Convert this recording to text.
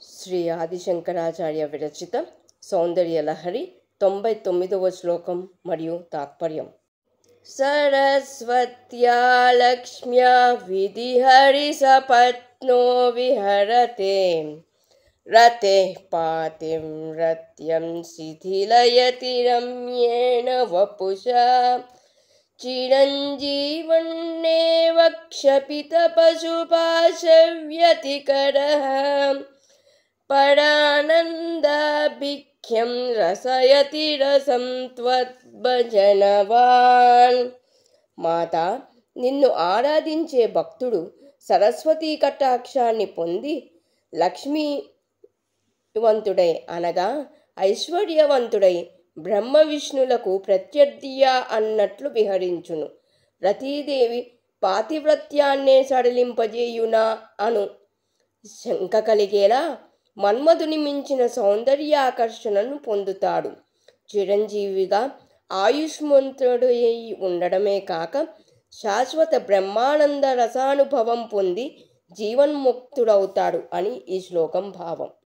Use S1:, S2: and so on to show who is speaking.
S1: శ్రీ ఆదిశంకరాచార్య విరచిత సౌందర్యలహరి 99వ శ్లోకం మరియు తాత్పర్యం. సరస్వత్యా లక్ష్మ్యా విధిహరి సపత్నో విహరతే రతే పాతిం రత్యం శిథిలయతి రమ్యేణ వపుషా చిరంజీవన్నేవ క్షపిత పశుపాశవ్యతికరః పరానందాభిఖ్యం రసయతి రసం త్వద్భజనవాన్. మాత, నిన్ను ఆరాధించే భక్తుడు సరస్వతీ కటాక్షాన్ని పొంది లక్ష్మీవంతుడై అనగా ఐశ్వర్యవంతుడై బ్రహ్మ విష్ణులకు ప్రత్యర్థియా అన్నట్లు విహరించును. రతీదేవి పాతివ్రత్యాన్నే సడలింపజేయునా అను శంక కలిగేలా మన్మధుని మించిన సౌందర్యాకర్షణను పొందుతాడు. చిరంజీవిగా ఆయుష్మంతుడై ఉండడమే కాక శాశ్వత బ్రహ్మానంద రసానుభవం పొంది జీవన్ముక్తుడవుతాడు అని ఈ శ్లోకం భావం.